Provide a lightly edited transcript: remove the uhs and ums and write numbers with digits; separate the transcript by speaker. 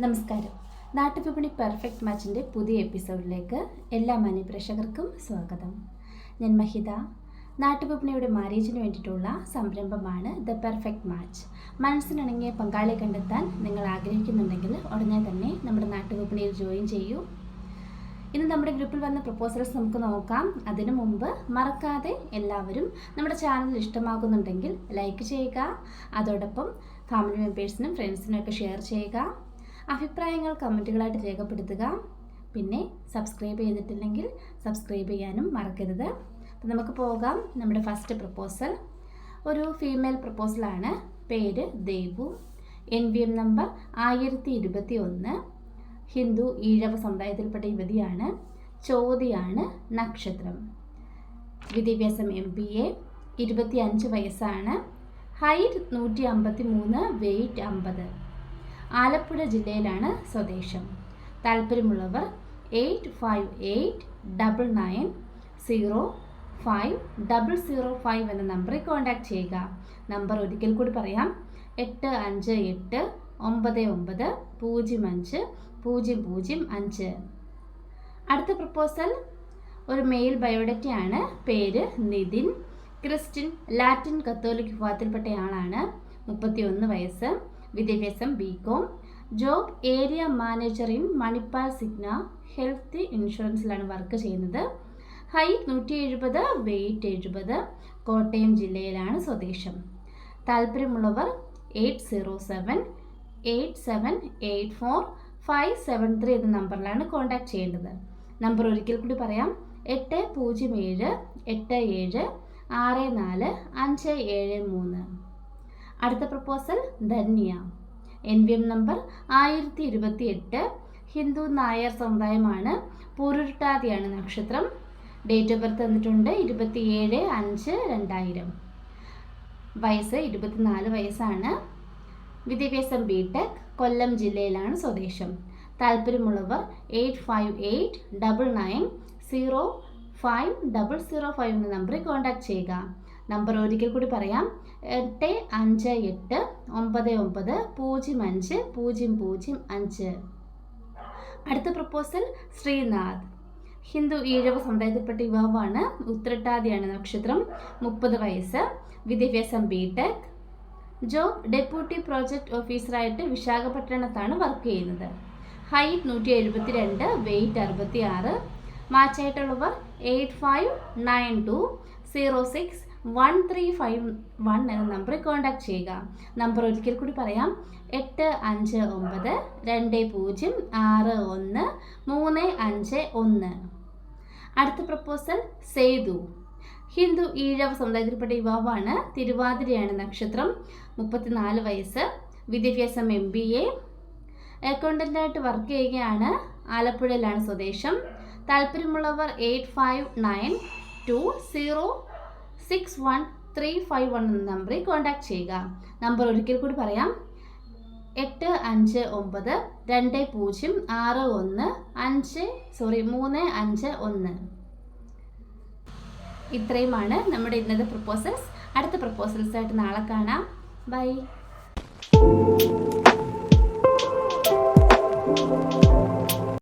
Speaker 1: നമസ്കാരം. നാട്ടുവിപണി പെർഫെക്റ്റ് മാച്ചിൻ്റെ പുതിയ എപ്പിസോഡിലേക്ക് എല്ലാ മാന്യപ്രേക്ഷകർക്കും സ്വാഗതം. ഞാൻ മഹിത. നാട്ടുവിപണിയുടെ മാരേജിന് വേണ്ടിയിട്ടുള്ള സംരംഭമാണ് ദ പെർഫെക്റ്റ് മാച്ച്. മനസ്സിനിണങ്ങിയ പങ്കാളിയെ കണ്ടെത്താൻ നിങ്ങൾ ആഗ്രഹിക്കുന്നുണ്ടെങ്കിൽ ഉടനെ തന്നെ നമ്മുടെ നാട്ടുവിപണിയിൽ ജോയിൻ ചെയ്യൂ. ഇന്ന് നമ്മുടെ ഗ്രൂപ്പിൽ വന്ന പ്രപ്പോസൽസ് നമുക്ക് നോക്കാം. അതിനു മുമ്പ് മറക്കാതെ എല്ലാവരും നമ്മുടെ ചാനൽ ഇഷ്ടമാകുന്നുണ്ടെങ്കിൽ ലൈക്ക് ചെയ്യുക. അതോടൊപ്പം ഫാമിലി മെമ്പേഴ്സിനും ഫ്രണ്ട്സിനും ഒക്കെ ഷെയർ ചെയ്യുക. അഭിപ്രായങ്ങൾ കമൻറ്റുകളായിട്ട് രേഖപ്പെടുത്തുക. പിന്നെ സബ്സ്ക്രൈബ് ചെയ്തിട്ടില്ലെങ്കിൽ സബ്സ്ക്രൈബ് ചെയ്യാനും മറക്കരുത്. അപ്പോൾ നമുക്ക് പോകാം. നമ്മുടെ ഫസ്റ്റ് പ്രപ്പോസൽ ഒരു ഫീമെയിൽ പ്രപ്പോസലാണ്. പേര് ദേവു. NVM number 1021. ഹിന്ദു ഈഴവ സമുദായത്തിൽപ്പെട്ട യുവതിയാണ്. ചോതിയാണ് നക്ഷത്രം. വിദ്യാഭ്യാസം MBA. 25 വയസ്സാണ്. Height 153, weight 50. ആലപ്പുഴ ജില്ലയിലാണ് സ്വദേശം. താല്പര്യമുള്ളവർ 8589905005 എന്ന നമ്പറിൽ കോൺടാക്ട് ചെയ്യുക. നമ്പർ ഒരിക്കൽ കൂടി പറയാം: 8589905005. അടുത്ത പ്രപ്പോസൽ ഒരു മെയിൽ ബയോഡറ്റയാണ്. പേര് നിതിൻ. ക്രിസ്ത്യൻ ലാറ്റിൻ കത്തോലിക് വിഭാഗത്തിൽപ്പെട്ടയാളാണ്. 31 വയസ്സ്. വിദ്യാഭ്യാസം BCom. Job area manager in Manipal Cigna health ഇൻഷുറൻസിലാണ് വർക്ക് ചെയ്യുന്നത്. Height 170, weight 70. കോട്ടയം ജില്ലയിലാണ് സ്വദേശം. താല്പര്യമുള്ളവർ 8078784573 എന്ന നമ്പറിലാണ് കോൺടാക്ട് ചെയ്യേണ്ടത്. നമ്പർ ഒരിക്കൽ കൂടി പറയാം: 8078745473. അടുത്ത proposal Dhanya. NVM number 1028. Hindu Nair സമുദായമാണ്. പൂരുരുട്ടാതിയാണ് നക്ഷത്രം. ഡേറ്റ് ഓഫ് ബർത്ത് തന്നിട്ടുണ്ട് 27/5/2000. വയസ്സ് 24 വയസ്സാണ്. വിദ്യാഭ്യാസം BTech. കൊല്ലം ജില്ലയിലാണ് സ്വദേശം. താല്പര്യമുള്ളവർ 8589905005 എന്ന നമ്പറിൽ കോൺടാക്ട് ചെയ്യുക. നമ്പർ ഒരിക്കൽ കൂടി പറയാം: 8589905005. അടുത്ത പ്രപ്പോസൽ ശ്രീനാഥ്. ഹിന്ദു ഈഴവ സമുദായത്തിൽപ്പെട്ട യുവാവാണ്. ഉത്രട്ടാതിയാണ് നക്ഷത്രം. 30 വയസ്സ്. വിദ്യാഭ്യാസം BTech. ജോബ് ഡെപ്യൂട്ടി പ്രോജക്റ്റ് ഓഫീസറായിട്ട് വിശാഖപട്ടണത്താണ് വർക്ക് ചെയ്യുന്നത്. Height 172, weight 66. മാച്ചായിട്ടുള്ളവർ 8592061351 എന്ന നമ്പറിൽ കോൺടാക്ട് ചെയ്യുക. നമ്പർ ഒരിക്കൽ കൂടി പറയാം: 8592061351. അടുത്ത പ്രപ്പോസൽ സേതു. ഹിന്ദു ഈഴവ സമുദായത്തിൽപ്പെട്ട യുവാവാണ്. തിരുവാതിരയാണ് നക്ഷത്രം. 34 വയസ്സ്. വിദ്യാഭ്യാസം MBA. അക്കൗണ്ടൻ്റായിട്ട് വർക്ക് ചെയ്യുകയാണ്. ആലപ്പുഴയിലാണ് സ്വദേശം. താല്പര്യമുള്ളവർ 8592061351 എന്ന നമ്പറിൽ കോൺടാക്ട് ചെയ്യുക. നമ്പർ ഒരിക്കൽ കൂടി പറയാം: 8592061351. ഇത്രയുമാണ് നമ്മുടെ ഇന്നത്തെ പ്രപ്പോസൽസ്. അടുത്ത പ്രപ്പോസൽസായിട്ട് നാളെ കാണാം. ബൈ.